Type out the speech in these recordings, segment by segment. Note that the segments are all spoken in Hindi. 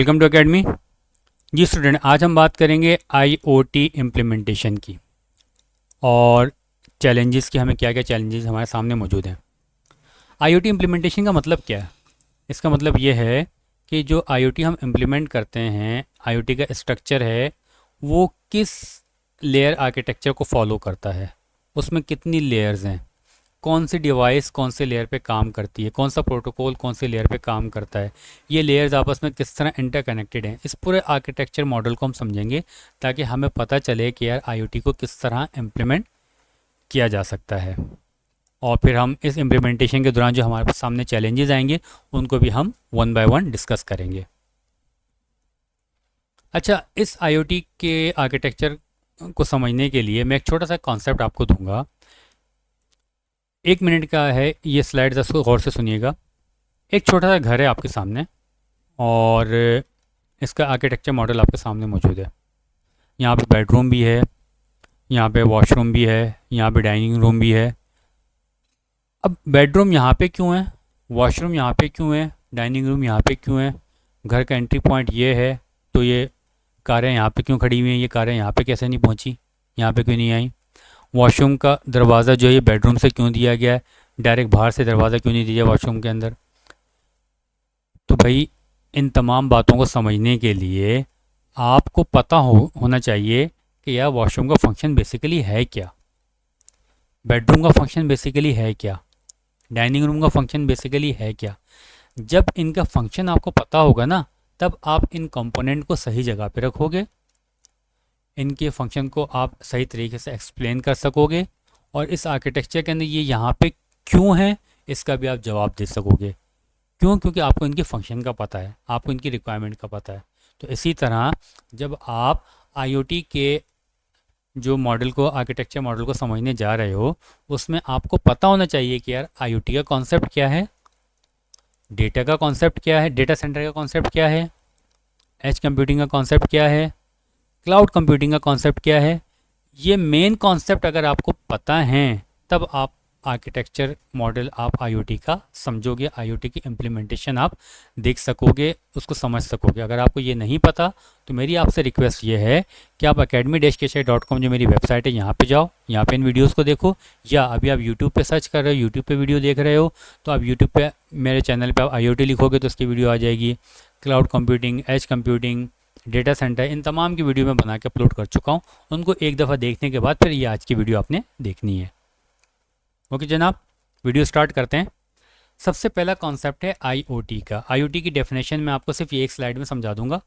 Welcome to academy. जी स्टूडेंट, आज हम बात करेंगे आईओटी इम्प्लीमेंटेशन की और चैलेंजेस की। हमें क्या क्या चैलेंजेस हमारे सामने मौजूद हैं। आईओटी इम्प्लीमेंटेशन का मतलब क्या है? इसका मतलब ये है कि जो आईओटी हम इम्प्लीमेंट करते हैं, आईओटी का स्ट्रक्चर है वो किस लेयर आर्किटेक्चर को फॉलो करता है, उसमें कितनी लेयर्स हैं, कौन सी डिवाइस कौन से लेयर पे काम करती है, कौन सा प्रोटोकॉल कौन से लेयर पे काम करता है, ये लेयर्स आपस में किस तरह इंटरकनेक्टेड हैं। इस पूरे आर्किटेक्चर मॉडल को हम समझेंगे ताकि हमें पता चले कि यार आईओटी को किस तरह इम्प्लीमेंट किया जा सकता है। और फिर हम इस इम्प्लीमेंटेशन के दौरान जो हमारे सामने चैलेंजेस आएंगे उनको भी हम वन बाय वन डिस्कस करेंगे। अच्छा, इस आईओटी के आर्किटेक्चर को समझने के लिए मैं एक छोटा सा कॉन्सेप्ट आपको दूंगा। 1 मिनट का है ये स्लाइड, इसको गौर से सुनिएगा। एक छोटा सा घर है आपके सामने और इसका आर्किटेक्चर मॉडल आपके सामने मौजूद है। यहाँ पे बेडरूम भी है, यहाँ पे वॉशरूम भी है, यहाँ पे डाइनिंग रूम भी है। अब बेडरूम यहाँ पे क्यों है, वॉशरूम यहाँ पे क्यों है, डाइनिंग रूम यहाँ पे क्यों है, घर का एंट्री पॉइंट ये है, तो ये कारें यहाँ पे क्यों खड़ी हुई हैं, ये कारें यहाँ पे कैसे नहीं पहुँची, यहाँ पे क्यों नहीं आई। वॉशरूम का दरवाज़ा जो है ये बेडरूम से क्यों दिया गया है, डायरेक्ट बाहर से दरवाज़ा क्यों नहीं दिया वॉशरूम के अंदर। तो भाई, इन तमाम बातों को समझने के लिए आपको पता होना चाहिए कि यार वॉशरूम का फंक्शन बेसिकली है क्या, बेडरूम का फंक्शन बेसिकली है क्या, डाइनिंग रूम का फंक्शन बेसिकली है क्या। जब इनका फंक्शन आपको पता होगा ना, तब आप इन कंपोनेंट को सही जगह पे रखोगे, इनके फंक्शन को आप सही तरीके से एक्सप्लेन कर सकोगे और इस आर्किटेक्चर के अंदर ये यहाँ पे क्यों है इसका भी आप जवाब दे सकोगे। क्यों? क्योंकि आपको इनके फंक्शन का पता है, आपको इनकी रिक्वायरमेंट का पता है। तो इसी तरह जब आप आईओटी के जो मॉडल को, आर्किटेक्चर मॉडल को समझने जा रहे हो, उसमें आपको पता होना चाहिए कि यार आईओटी का कॉन्सेप्ट क्या है, डेटा का कॉन्सेप्ट क्या है, डेटा सेंटर का कॉन्सेप्ट क्या है, एज कंप्यूटिंग का कॉन्सेप्ट क्या है, क्लाउड कंप्यूटिंग का कॉन्सेप्ट क्या है। ये मेन कॉन्सेप्ट अगर आपको पता है तब आप आर्किटेक्चर मॉडल आप आईओटी का समझोगे, आईओटी की इम्प्लीमेंटेशन आप देख सकोगे, उसको समझ सकोगे। अगर आपको ये नहीं पता तो मेरी आपसे रिक्वेस्ट ये है कि आप academy-kshai.com जो मेरी वेबसाइट है यहाँ पे जाओ, यहाँ पे इन वीडियोस को देखो, या अभी आप यूट्यूब पे सर्च कर रहे हो, यूट्यूब पे वीडियो देख रहे हो, तो आप यूट्यूब पे मेरे चैनल पे आप आईओटी लिखोगे तो उसकी वीडियो आ जाएगी। Cloud computing, edge computing, data centre, इन तमाम की वीडियो मैं बना के अपलोड कर चुका हूँ। उनको एक दफ़ा देखने के बाद फिर ये आज की वीडियो आपने देखनी है। ओके जनाब, वीडियो स्टार्ट करते हैं। सबसे पहला कॉन्सेप्ट है आईओटी का। आईओटी की डेफिनेशन मैं आपको सिर्फ ये एक स्लाइड में समझा दूंगा,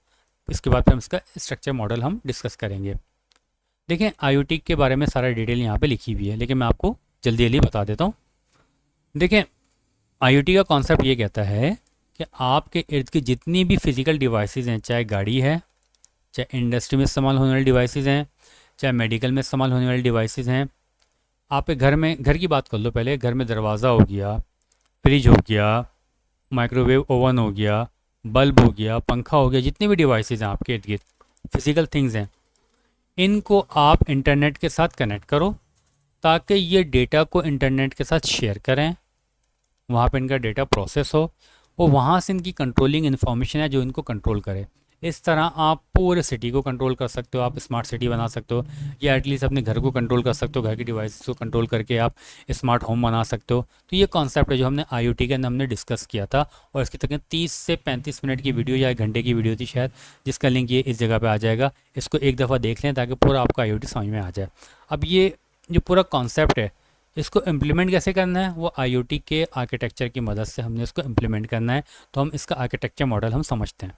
इसके बाद फिर हम इसका स्ट्रक्चर मॉडल हम डिस्कस करेंगे। देखें, आईओटी के बारे में सारा डिटेल यहाँ पे लिखी हुई है, लेकिन मैं आपको जल्दी जल्दी बता देता हूँ। देखें, आईओटी का कॉन्सेप्ट ये कहता है कि आपके इर्द की जितनी भी फिजिकल डिवाइसेज हैं, चाहे गाड़ी है, चाहे इंडस्ट्री में इस्तेमाल होने वाली डिवाइसेज हैं, चाहे मेडिकल में इस्तेमाल होने वाली डिवाइसेज हैं, आपके घर में, घर की बात कर लो पहले, घर में दरवाज़ा हो गया, फ्रिज हो गया, माइक्रोवेव ओवन हो गया, बल्ब हो गया, पंखा हो गया, जितनी भी डिवाइसेज हैं आपके इर्द गिर्द, फिजिकल थिंग्स हैं, इनको आप इंटरनेट के साथ कनेक्ट करो ताकि ये डेटा को इंटरनेट के साथ शेयर करें, वहाँ पे इनका डेटा प्रोसेस हो और वहाँ से इनकी कंट्रोलिंग इन्फॉर्मेशन है जो इनको कंट्रोल करे। इस तरह आप पूरे सिटी को कंट्रोल कर सकते हो, आप स्मार्ट सिटी बना सकते हो, या एटलीस्ट अपने घर को कंट्रोल कर सकते हो, घर की डिवाइसेस को कंट्रोल करके आप स्मार्ट होम बना सकते हो। तो ये कॉन्सेप्ट है जो हमने आईओटी के अंदर हमने डिस्कस किया था, और इसकी तकरीबन 30 से 35 मिनट की वीडियो या 1 घंटे की वीडियो थी शायद, जिसका लिंक ये इस जगह पर आ जाएगा। इसको एक दफ़ा देख लें ताकि पूरा आपका आईओटी समझ में आ जाए। अब ये जो पूरा कॉन्सेप्ट है, इसको इम्प्लीमेंट कैसे करना है, वो आईओटी के आर्किटेक्चर की मदद से हमने इसको इम्प्लीमेंट करना है। तो हम इसका आर्किटेक्चर मॉडल हम समझते हैं।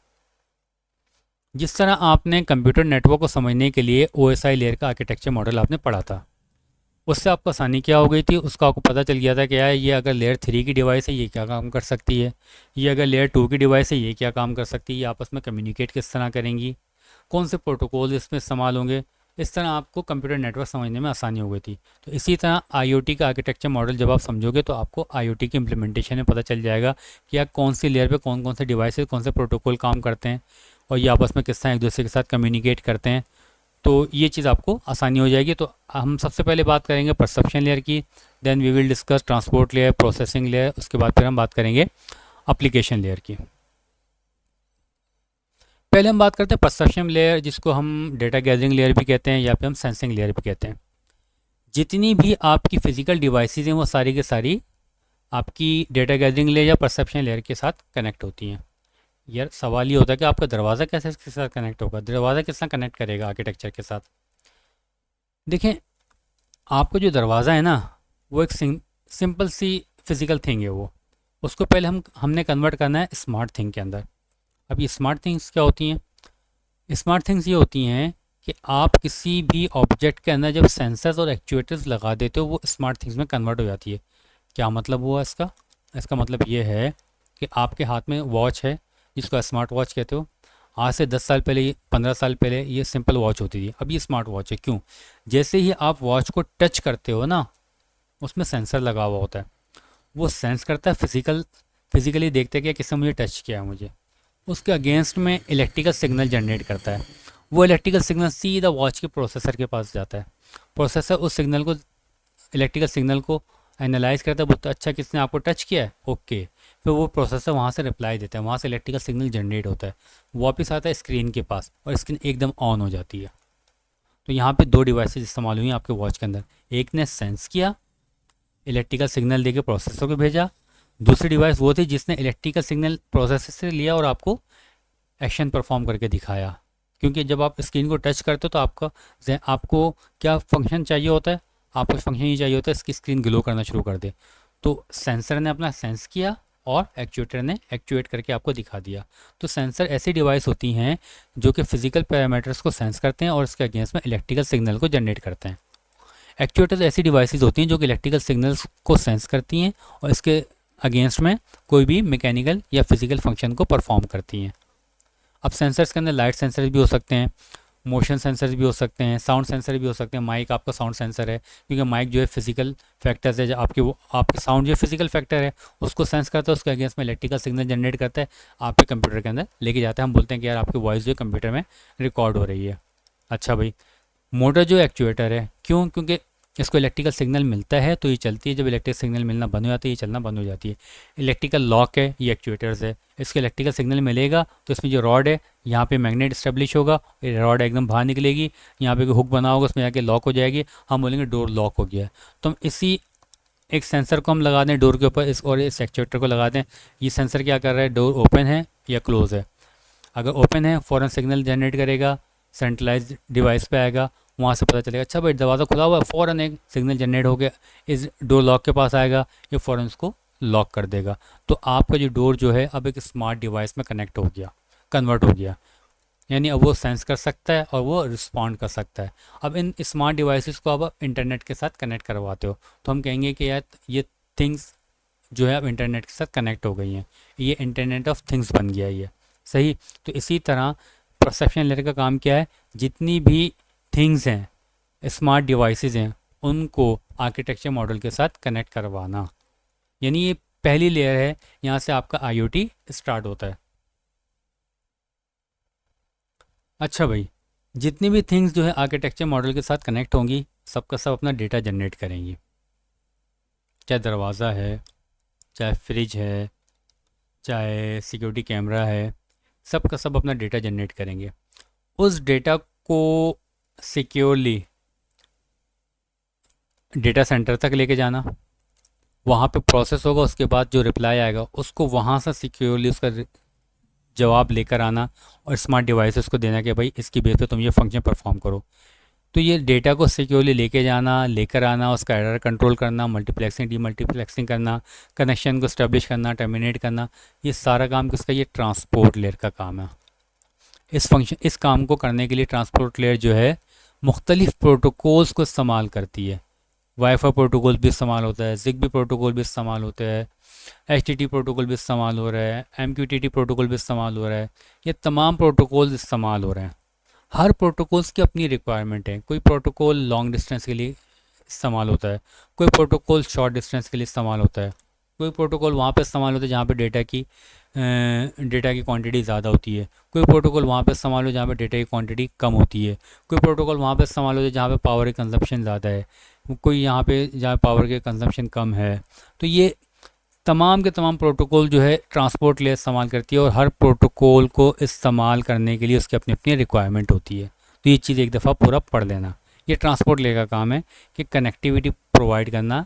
जिस तरह आपने कंप्यूटर नेटवर्क को समझने के लिए ओएसआई लेयर का आर्किटेक्चर मॉडल आपने पढ़ा था, उससे आपको आसानी क्या हो गई थी, उसका आपको पता चल गया था कि यार ये अगर लेयर 3 की डिवाइस है ये क्या काम कर सकती है, ये अगर लेयर 2 की डिवाइस है ये क्या काम कर सकती है, ये आपस में कम्युनिकेट किस तरह करेंगी, कौन से प्रोटोकॉल इसमें इस्तेमाल होंगे। इस तरह आपको कंप्यूटर नेटवर्क समझने में आसानी हो गई थी। तो इसी तरह आईओटी का आर्किटेक्चर मॉडल जब आप समझोगे तो आपको आईओटी की इम्प्लीमेंटेशन में पता चल जाएगा कि यार कौन सी लेयर पे कौन कौन से डिवाइसेस, कौन से प्रोटोकॉल काम करते हैं और ये आपस में किस तरह एक दूसरे के साथ कम्युनिकेट करते हैं। तो ये चीज़ आपको आसानी हो जाएगी। तो हम सबसे पहले बात करेंगे परसेप्शन लेयर की, then we will discuss transport layer, processing layer, उसके बाद फिर हम बात करेंगे एप्लीकेशन लेयर की। पहले हम बात करते हैं परसेप्शन लेयर, जिसको हम डेटा गैदरिंग लेयर भी कहते हैं या फिर हम सेंसिंग लेयर भी कहते हैं। जितनी भी आपकी फ़िज़िकल डिवाइसेस हैं वो सारी की सारी आपकी डेटा गैदरिंग लेयर या परसेप्शन लेयर के साथ कनेक्ट होती हैं। यार सवाल ये होता है कि आपका दरवाज़ा कैसे इसके साथ कनेक्ट होगा, दरवाज़ा किस तरह कनेक्ट करेगा आर्किटेक्चर के साथ। देखें, आपका जो दरवाज़ा है ना, वो एक सिंपल सी फिज़िकल थिंग है वो। उसको पहले हमने कन्वर्ट करना है स्मार्ट थिंग के अंदर। अब ये स्मार्ट थिंग्स क्या होती हैं? स्मार्ट थिंग्स ये होती हैं कि आप किसी भी ऑब्जेक्ट के अंदर जब सेंसर्स और एक्चुएटर्स लगा देते हो वो स्मार्ट थिंग्स में कन्वर्ट हो जाती है। क्या मतलब हुआ इसका? इसका मतलब ये है कि आपके हाथ में वॉच है जिसको स्मार्ट वॉच कहते हो। आज से 10 साल पहले, 15 साल पहले ये सिंपल वॉच होती थी, अब ये स्मार्ट वॉच है। क्यों? जैसे ही आप वॉच को टच करते हो ना, उसमें सेंसर लगा हुआ होता है। वो सेंस करता है, फिजिकली देखते हैं कि किसने मुझे टच किया है मुझे। उसके अगेंस्ट में इलेक्ट्रिकल सिग्नल जनरेट करता है। वो इलेक्ट्रिकल सिग्नल सीधा वॉच के प्रोसेसर के पास जाता है। प्रोसेसर उस सिग्नल को, इलेक्ट्रिकल सिग्नल को एनालाइज करता है, बोलता है अच्छा किसने आपको टच किया है, ओके। फिर वो प्रोसेसर वहाँ से रिप्लाई देता है, वहाँ से इलेक्ट्रिकल सिग्नल जनरेट होता है, वापस आता है स्क्रीन के पास और स्क्रीन एकदम ऑन हो जाती है। तो यहाँ पे दो डिवाइसेस इस्तेमाल हुई हैं आपके वॉच के अंदर। एक ने सेंस किया, इलेक्ट्रिकल सिग्नल देके प्रोसेसर को भेजा। दूसरी डिवाइस वो थी जिसने इलेक्ट्रिकल सिग्नल प्रोसेसर से लिया और आपको एक्शन परफॉर्म करके दिखाया। क्योंकि जब आप स्क्रीन को टच करते हो तो आपको क्या फंक्शन चाहिए होता है? आपको फंक्शन ये चाहिए होता है इसकी स्क्रीन ग्लो करना शुरू कर दे। तो सेंसर ने अपना सेंस किया और एक्चुएटर ने एक्चुएट करके आपको दिखा दिया। तो सेंसर ऐसी डिवाइस होती हैं जो कि फिजिकल पैरामीटर्स को सेंस करते हैं और इसके अगेंस्ट में इलेक्ट्रिकल सिग्नल को जनरेट करते हैं। एक्चुएटर्स ऐसी डिवाइसेस होती हैं जो कि इलेक्ट्रिकल सिग्नल्स को सेंस करती हैं और इसके अगेंस्ट में कोई भी मैकेनिकल या फिजिकल फंक्शन को परफॉर्म करती हैं। अब सेंसर्स के अंदर लाइट सेंसर भी हो सकते हैं, मोशन सेंसर भी हो सकते हैं, साउंड सेंसर भी हो सकते हैं। माइक आपका साउंड सेंसर है, क्योंकि माइक जो है फिजिकल फैक्टर्स है, जो आपके साउंड जो फिजिकल फैक्टर है उसको सेंस करता है, उसके अगेंस्ट में इलेक्ट्रिकल सिग्नल जनरेट करता है, आपके कंप्यूटर के अंदर लेके जाता है। हम बोलते हैं कि यार आपकी वॉइस जो है कंप्यूटर में रिकॉर्ड हो रही है। अच्छा भाई, मोटर जो एक्चुएटर है, क्यों? क्योंकि इसको इलेक्ट्रिकल सिग्नल मिलता है तो ये चलती है, जब इलेक्ट्रिक सिग्नल मिलना बंद हो जाती है ये चलना बंद हो जाती है। इलेक्ट्रिकल लॉक है, ये एक्चुएटर्स है। इसके इलेक्ट्रिकल सिग्नल मिलेगा तो इसमें जो रॉड है यहाँ पे मैग्नेट स्टेब्लिश होगा, ये रॉड एकदम बाहर निकलेगी, यहाँ पे हुक बना होगा उसमें जाके लॉक हो जाएगी, हम बोलेंगे डोर लॉक हो गया है। तो हम इसी एक सेंसर को हम लगा दें डोर के ऊपर, और इस एक्चुएटर को लगा दें। ये सेंसर क्या कर रहा है, डोर ओपन है या क्लोज़ है। अगर ओपन है फ़ौरन सिग्नल जनरेट करेगा, सेंट्रलाइज डिवाइस पे आएगा, वहाँ से पता चलेगा अच्छा भाई दरवाज़ा खुला हुआ है, फ़ौरन एक सिग्नल जनरेट हो गया, इस डोर लॉक के पास आएगा, ये फ़ौरन उसको लॉक कर देगा। तो आपका जो डोर जो है अब एक स्मार्ट डिवाइस में कनेक्ट हो गया, कन्वर्ट हो गया। यानी अब वो सेंस कर सकता है और वो रिस्पॉन्ड कर सकता है। अब इन स्मार्ट डिवाइसेस को अब इंटरनेट के साथ कनेक्ट करवाते हो तो हम कहेंगे कि यार ये थिंग्स जो है अब इंटरनेट के साथ कनेक्ट हो गई हैं, ये इंटरनेट ऑफ थिंग्स बन गया ये। सही। तो इसी तरह परसेप्शन लेयर का काम क्या है, जितनी भी थिंग्स हैं, स्मार्ट डिवाइसेस हैं, उनको आर्किटेक्चर मॉडल के साथ कनेक्ट करवाना। यानी ये पहली लेयर है, यहाँ से आपका आईओटी स्टार्ट होता है। अच्छा भाई, जितनी भी थिंग्स जो है आर्किटेक्चर मॉडल के साथ कनेक्ट होंगी, सबका सब अपना डेटा जनरेट करेंगी। चाहे दरवाज़ा है, चाहे फ्रिज है, चाहे सिक्योरिटी कैमरा है, सब का सब अपना डेटा जनरेट करेंगे। उस डेटा को सिक्योरली डेटा सेंटर तक लेके जाना, वहाँ पे प्रोसेस होगा, उसके बाद जो रिप्लाई आएगा उसको वहाँ से सिक्योरली उसका जवाब लेकर आना और स्मार्ट डिवाइसेस को देना कि भाई इसकी बेस पे तुम ये फंक्शन परफॉर्म करो। तो ये डेटा को सिक्योरली लेके जाना, लेकर आना, उसका एरर कंट्रोल करना, मल्टीप्लेक्सिंग डीमल्टीप्लेक्सिंग करना, कनेक्शन को स्टैब्लिश करना, टर्मिनेट करना, ये सारा काम किसका? ये ट्रांसपोर्ट लेयर का काम है। इस काम को करने के लिए ट्रांसपोर्ट लेयर जो है मुख्तलिफ प्रोटोकॉल्स को इस्तेमाल करती है। वाईफाई प्रोटोकॉल भी इस्तेमाल होता है, जिगबी प्रोटोकॉल भी इस्तेमाल होता है, एचटीटी प्रोटोकॉल भी इस्तेमाल हो रहा है, एमक्यूटीटी प्रोटोकॉल भी इस्तेमाल हो रहा है। ये तमाम प्रोटोकॉल्स इस्तेमाल हो रहे हैं। हर प्रोटोकॉल्स की अपनी रिक्वायरमेंट है। कोई प्रोटोकॉल लॉन्ग डिस्टेंस के लिए इस्तेमाल होता है, कोई प्रोटोकॉल शॉर्ट डिस्टेंस के लिए इस्तेमाल होता है, कोई प्रोटोकॉल वहाँ पे इस्तेमाल होता है जहाँ पे डेटा की क्वांटिटी ज़्यादा होती है, कोई प्रोटोकॉल वहाँ पे इस्तेमाल हो जहाँ पे डेटा की क्वांटिटी कम होती है, कोई प्रोटोकॉल वहाँ पे इस्तेमाल होता है जहाँ पे पावर की कंजप्शन ज़्यादा है, कोई यहाँ पे जहाँ पावर के कंजप्शन कम है। तो ये तमाम के तमाम प्रोटोकॉल जो है ट्रांसपोर्ट लेयर इस्तेमाल करती है, और हर प्रोटोकॉल को इस्तेमाल करने के लिए उसकी अपनी अपनी रिक्वायरमेंट होती है। तो ये चीज़ एक दफ़ा पूरा पढ़ लेना। ये ट्रांसपोर्ट लेयर का काम है कि कनेक्टिविटी प्रोवाइड करना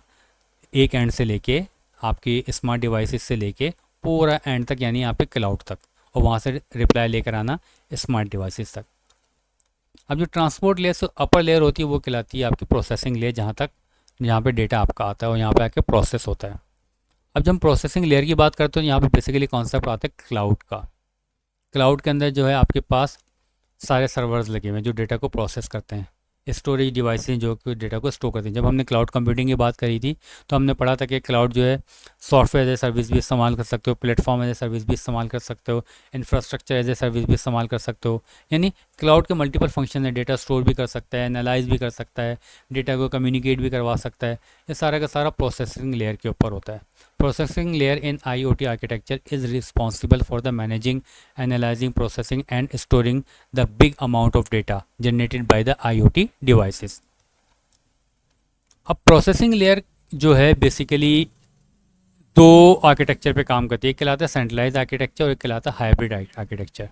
एक एंड से लेके आपकी स्मार्ट डिवाइसेस से लेके पूरा एंड तक, यानी आपके क्लाउड तक, और वहाँ से रिप्लाई लेकर आना स्मार्ट डिवाइसेस तक। अब जो ट्रांसपोर्ट लेयर से अपर लेयर होती है वो कहलाती है आपकी प्रोसेसिंग लेयर, जहाँ पे डेटा आपका आता है और यहाँ पे आके प्रोसेस होता है। अब जब हम प्रोसेसिंग लेयर की बात करते हैं, यहाँ पे बेसिकली कॉन्सेप्ट आता है क्लाउड का। क्लाउड के अंदर जो है आपके पास सारे सर्वर्स लगे हुए हैं जो डेटा को प्रोसेस करते हैं, स्टोरेज डिवाइसेस जो कि डेटा को स्टोर करती हैं। जब हमने क्लाउड कंप्यूटिंग की बात करी थी तो हमने पढ़ा था कि क्लाउड जो है सॉफ्टवेयर एज ए सर्विस भी इस्तेमाल कर सकते हो, प्लेटफॉर्म एज ए सर्विस भी इस्तेमाल कर सकते हो, इंफ्रास्ट्रक्चर एज ए सर्विस भी इस्तेमाल कर सकते हो। यानी क्लाउड के मल्टीपल फंक्शन है, डेटा स्टोर भी कर सकता है, एनालाइज भी कर सकता है, डेटा को कम्युनिकेट भी करवा सकता है। ये सारा का सारा प्रोसेसिंग लेयर के ऊपर होता है। Processing layer in IoT architecture is responsible for the managing, analyzing, processing and storing the big amount of data generated by the IoT devices. अब प्रोसेसिंग लेयर जो है बेसिकली दो आर्किटेक्चर पे काम करती है। एक कहलाता है सेंट्रलाइज आर्किटेक्चर और एक कहलाता है हाइब्रिड आर्किटेक्चर।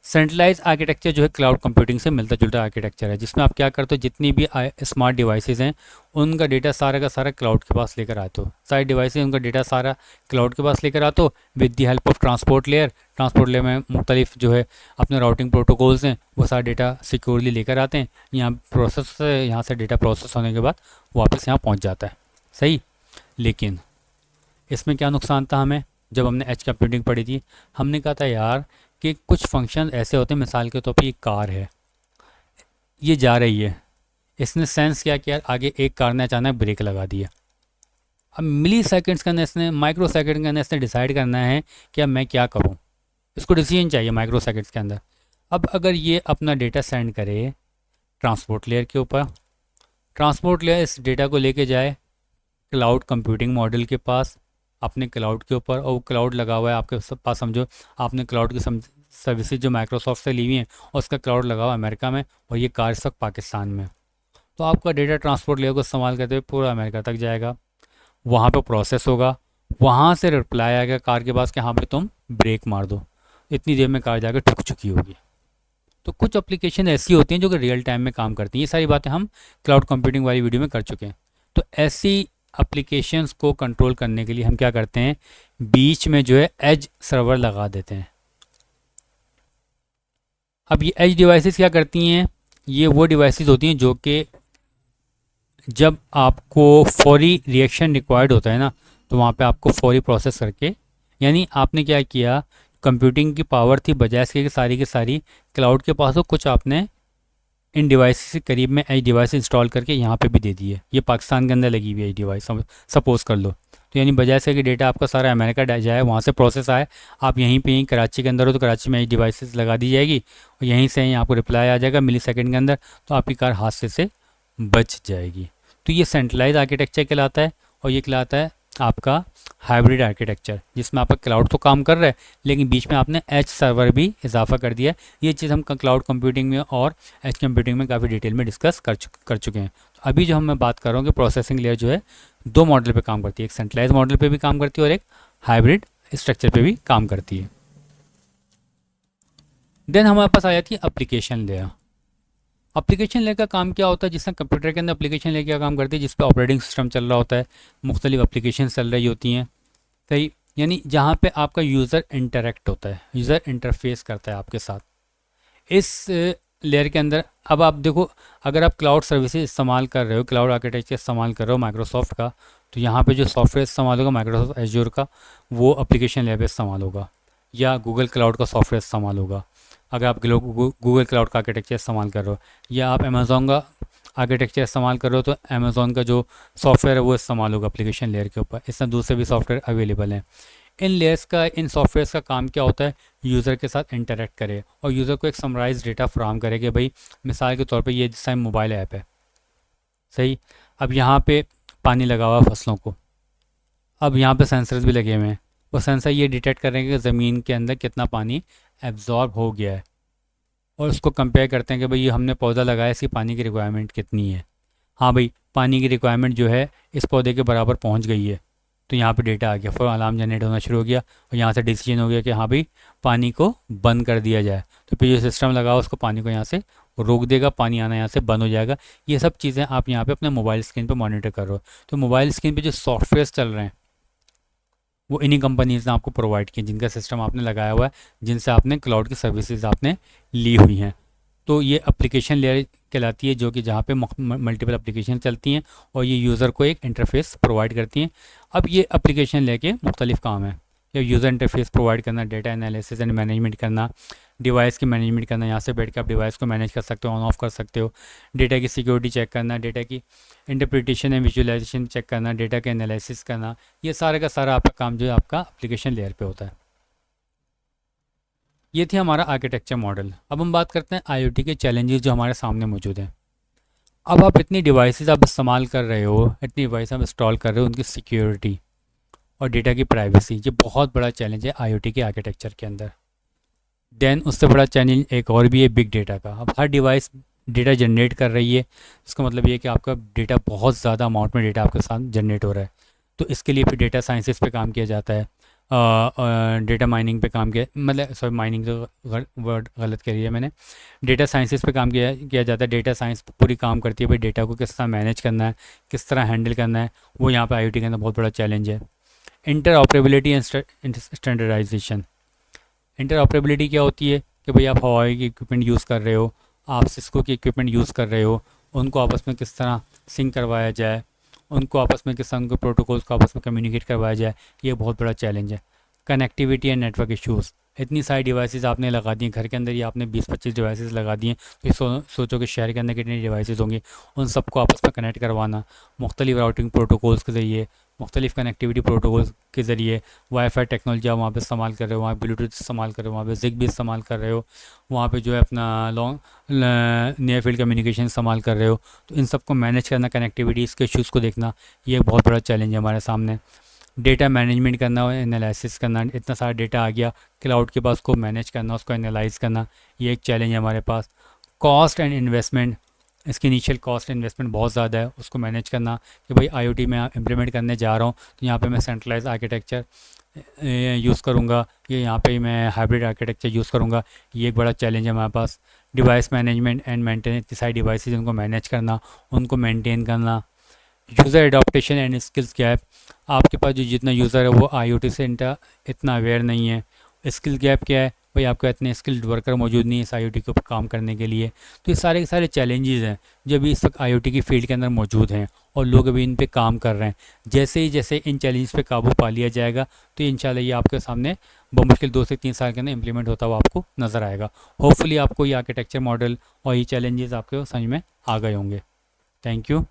सेंट्रलाइज आर्किटेक्चर जो है क्लाउड कंप्यूटिंग से मिलता जुलता आर्किटेक्चर है, जिसमें आप क्या करते हो, जितनी भी स्मार्ट डिवाइसेस हैं उनका डेटा सारा का सारा क्लाउड के पास लेकर आते हो। सारी डिवाइसेस उनका डेटा सारा क्लाउड के पास लेकर आते हो with the help of transport layer. Transport layer में मुख्तलिफ जो है अपने राउटिंग प्रोटोकॉल्स हैं, वो सारा डेटा सिक्योरली लेकर आते हैं यहाँ प्रोसेस से। यहाँ से डेटा प्रोसेस होने के बाद वापस यहाँ पहुँच जाता है। सही, लेकिन इसमें क्या नुकसान था हमें? जब हमने एज कंप्यूटिंग पढ़ी थी हमने कहा था यार कि कुछ फंक्शन ऐसे होते हैं, मिसाल के तौर पे ये कार है, ये जा रही है, इसने सेंस किया कि यार आगे एक कार ने अचानक ब्रेक लगा दिया। अब मिली सेकेंड्स के अंदर इसने, माइक्रो सेकेंड के अंदर इसने डिसाइड करना है कि अब मैं क्या करूं। इसको डिसीजन चाहिए माइक्रो सेकेंड्स के अंदर। अब अगर ये अपना डेटा सेंड करे ट्रांसपोर्ट लेयर के ऊपर, ट्रांसपोर्ट लेयर इस डेटा को लेके जाए क्लाउड कंप्यूटिंग मॉडल के पास, अपने क्लाउड के ऊपर, और वो क्लाउड लगा हुआ है आपके पास। समझो आपने क्लाउड की सर्विसेज जो माइक्रोसॉफ्ट से ली हुई हैं और उसका क्लाउड लगा हुआ है अमेरिका में, और ये कार इस वक्त पाकिस्तान में। तो आपका डेटा ट्रांसपोर्ट लेयर को इस्तेमाल करते हुए पूरा अमेरिका तक जाएगा, वहाँ पे प्रोसेस होगा, वहाँ से रिप्लाई आएगा कार के पास कि हाँ भाई तुम ब्रेक मार दो, इतनी देर में कार जाकर ठुक चुकी होगी। तो कुछ एप्लीकेशन ऐसी होती हैं जो कि रियल टाइम में काम करती हैं। ये सारी बातें हम क्लाउड कंप्यूटिंग वाली वीडियो में कर चुके हैं। तो ऐसी एप्लीकेशंस को कंट्रोल करने के लिए हम क्या करते हैं, बीच में जो है एज सर्वर लगा देते हैं। अब ये एज डिवाइसेस क्या करती हैं, ये वो डिवाइसेस होती हैं जो कि जब आपको फौरी रिएक्शन रिक्वायर्ड होता है ना, तो वहाँ पे आपको फौरी प्रोसेस करके, यानी आपने क्या किया, कंप्यूटिंग की पावर थी, बजाय इसके कि सारी की सारी क्लाउड के पास हो, कुछ आपने इन डिवाइस के करीब में एज डिवाइस इंस्टॉल करके यहाँ पे भी दे दी है। ये पाकिस्तान के अंदर लगी हुई है एज डिवाइस, सपोज कर लो। तो यानी बजाय से कि डेटा आपका सारा अमेरिका जाए, वहाँ से प्रोसेस आए, आप यहीं पे, यहीं कराची के अंदर हो तो कराची में एज डिवाइसेस लगा दी जाएगी और यहीं से आपको रिप्लाई आ जाएगा मिली सेकेंड के अंदर, तो आपकी कार हादसे से बच जाएगी। तो ये सेंट्रलाइज आर्किटेक्चर कहलाता है, और ये कहलाता है आपका हाइब्रिड आर्किटेक्चर, जिसमें आपका क्लाउड तो काम कर रहा है लेकिन बीच में आपने एज सर्वर भी इजाफा कर दिया है। ये चीज़ हम क्लाउड कंप्यूटिंग में और एज कंप्यूटिंग में काफ़ी डिटेल में डिस्कस कर चुके हैं। तो अभी जो मैं बात कर रहा हूँ कि प्रोसेसिंग लेयर जो है दो मॉडल पे काम करती है, एक सेंट्रलाइज मॉडल पे भी काम करती है और एक हाइब्रिड स्ट्रक्चर पे भी काम करती है। देन हमारे पास आ जाती है एप्लीकेशन लेयर। एप्लीकेशन लेयर का काम क्या होता है, जिसमें कंप्यूटर के अंदर एप्लीकेशन लेयर क्या काम करती है, जिस पर ऑपरेटिंग सिस्टम चल रहा होता है, मुख्तलिफ एप्लीकेशन चल रही होती हैं। सही, यानी जहाँ पे आपका यूज़र इंटरेक्ट होता है, यूज़र इंटरफेस करता है आपके साथ इस लेयर के अंदर। अब आप देखो, अगर आप क्लाउड सर्विसेज इस्तेमाल कर रहे हो, क्लाउड आर्किटेक्चर इस्तेमाल कर रहे हो माइक्रोसॉफ्ट का, तो यहाँ पे जो सॉफ्टवेयर इस्तेमाल होगा माइक्रोसॉफ्ट एज्योर का, वो एप्लीकेशन लेयर पे इस्तेमाल होगा, या गूगल क्लाउड का सॉफ्टवेयर इस्तेमाल होगा अगर आप गूगल क्लाउड का आर्किटेक्चर इस्तेमाल कर रहे हो, या आप अमेज़ॉन का आर्किटेक्चर इस्तेमाल कर रहे हो तो अमेज़ॉन का जो सॉफ्टवेयर है वो इस्तेमाल होगा एप्लीकेशन लेयर के ऊपर। इस तरह दूसरे भी सॉफ्टवेयर अवेलेबल हैं। इन लेयर्स का, इन सॉफ्टवेयर्स का काम क्या होता है, यूज़र के साथ इंटरेक्ट करे और यूज़र को एक समराइज डेटा फ्राहम करे कि भाई मिसाल के तौर पे ये जिस टाइम मोबाइल ऐप है, सही, अब यहाँ पे पानी लगा हुआ फसलों को, अब यहाँ पे सेंसर्स भी लगे हुए हैं, वो सेंसर ये डिटेक्ट करेंगे कि ज़मीन के अंदर कितना पानी एब्जॉर्ब हो गया है, और उसको कंपेयर करते हैं कि भाई ये हमने पौधा लगाया, इसकी पानी की रिक्वायरमेंट कितनी है। हाँ भाई, पानी की रिक्वायरमेंट जो है इस पौधे के बराबर पहुँच गई है, तो यहाँ पे डेटा आ गया, फिर अलार्म जनरेट होना शुरू हो गया और यहाँ से डिसीजन हो गया कि हाँ भाई पानी को बंद कर दिया जाए। तो फिर जो सिस्टम लगा उसको पानी को यहाँ से रोक देगा, पानी आना यहाँ से बंद हो जाएगा। ये सब चीज़ें आप यहाँ पे अपने मोबाइल स्क्रीन पे मॉनिटर कर रहे हो। तो मोबाइल स्क्रीन पे जो सॉफ्टवेयर चल रहे हैं वो इन्हीं कंपनीज ने आपको प्रोवाइड किए, जिनका सिस्टम आपने लगाया हुआ है, जिनसे आपने क्लाउड की सर्विसेज आपने ली हुई हैं। तो ये एप्लीकेशन लेयर कहलाती है, जो कि जहाँ पे मल्टीपल एप्लीकेशन चलती हैं और ये यूज़र को एक इंटरफेस प्रोवाइड करती हैं। अब ये एप्लीकेशन लेके मुख्तलिफ काम है, या यूज़र इंटरफेस प्रोवाइड करना, डेटा एनालिसिस एंड मैनेजमेंट करना, डिवाइस की मैनेजमेंट करना, यहाँ से बैठ के आप डिवाइस को मैनेज कर सकते हो, ऑन ऑफ कर सकते हो, डेटा की सिक्योरिटी चेक करना, डेटा की इंटरप्रिटेशन एंड विजुअलाइजेशन चेक करना, डेटा का एनालिसिस करना, ये सारे का सारा आपका काम जो है आपका एप्लीकेशन लेयर पे होता है। ये थी हमारा आर्किटेक्चर मॉडल। अब हम बात करते हैं आईओटी के चैलेंजेस जो हमारे सामने मौजूद हैं। अब आप इतनी डिवाइसेस आप इस्तेमाल कर रहे हो, इतनी डिवाइस आप इंस्टॉल कर रहे हो, उनकी सिक्योरिटी और डेटा की प्राइवेसी, ये बहुत बड़ा चैलेंज है आईओटी के आर्किटेक्चर के अंदर। देन उससे बड़ा चैलेंज एक और भी है बिग डेटा का। अब हर डिवाइस डेटा जनरेट कर रही है, इसका मतलब ये है कि आपका डेटा बहुत ज़्यादा अमाउंट में डेटा आपके साथ जनरेट हो रहा है। तो इसके लिए फिर डेटा साइंसेस पे काम किया जाता है, डेटा माइनिंग पे काम किया, मतलब सॉरी माइनिंग तो वर्ड गलत कह है मैंने, डेटा साइंसेस पे काम किया जाता है। डेटा साइंस पूरी काम करती है भाई डेटा को किस तरह मैनेज करना है, किस तरह हैंडल करना है, वो यहाँ पे आईओटी के अंदर बहुत बड़ा चैलेंज है। Interoperability and standardization. Interoperability क्या होती है कि भाई आप हवाई की इक्विपमेंट यूज़ कर रहे हो, आप सिस्को की इक्विपमेंट यूज़ कर रहे हो, उनको आपस में किस तरह सिंक करवाया जाए, उनको आपस में किस तरह उनके प्रोटोकॉल्स को आपस में कम्युनिकेट करवाया जाए, ये बहुत बड़ा चैलेंज है। Connectivity and network issues. इतनी सारी डिवाइसेस आपने लगा दी हैं घर के अंदर ही, आपने 20-25 डिवाइसेस लगा दी हैं, तो सोचो कि शहर के अंदर कितनी डिवाइसेस होंगी, उन सबको आपस में कनेक्ट करवाना मुख्तलिफ राउटिंग प्रोटोकॉल्स के ज़रिए, मुख्तलिफ कनेक्टिविटी प्रोटोकॉल्स के ज़रिए, वाईफाई टेक्नोलॉजी आप वहाँ पे इस्तेमाल कर रहे हो, वहाँ ब्लूटूथ इस्तेमाल कर रहे हो, वहाँ पे ज़िगबी इस्तेमाल कर रहे हो, वहाँ पे जो है अपना लॉन्ग नियर फील्ड कम्युनिकेशन इस्तेमाल कर रहे हो। तो इन सबको मैनेज करना, कनेक्टिविटी इसके इशूज़ को देखना, ये एक बहुत बड़ा चैलेंज है हमारे सामने। डेटा मैनेजमेंट करना और एनालिसिस करना, इतना सारा डेटा आ गया क्लाउड के पास, उसको मैनेज करना, उसको एनालाइज करना, ये एक चैलेंज है हमारे पास। कॉस्ट एंड इन्वेस्टमेंट, इसकी इनिशियल कॉस्ट इन्वेस्टमेंट बहुत ज़्यादा है, उसको मैनेज करना कि भाई आईओटी में इम्प्लीमेंट करने जा रहा हूँ तो यहाँ पे मैं सेंट्रलाइज आर्किटेक्चर यूज़ करूँगा, ये यहाँ पे मैं हाइब्रिड आर्किटेक्चर यूज़ करूँगा, ये एक बड़ा चैलेंज है हमारे पास। डिवाइस मैनेजमेंट एंड मेंटेन, इतनी सारी डिवाइसेज उनको मैनेज करना, उनको मेंटेन करना। User adaptation and skills gap, आपके पास जो जितना यूज़र है वो आईओटी से इतना अवेयर नहीं है। स्किल गैप क्या है भाई, आपका इतने स्किल्ड वर्कर मौजूद नहीं है इस आईओटी के ऊपर काम करने के लिए। तो ये सारे के सारे चैलेंजेस हैं जो अभी इस वक्त आईओटी की फील्ड के अंदर मौजूद हैं और लोग अभी इन पे काम कर रहे हैं। जैसे इन चैलेंजेस पे काबू पा लिया जाएगा तो इंशाल्लाह ये आपके सामने बमुश्किल 2 से 3 साल के अंदर इम्प्लीमेंट होता हुआ आपको नज़र आएगा। होपफुली आपको ये आर्किटेक्चर मॉडल और ये चैलेंजेस आपके समझ में आ गए होंगे। Thank you.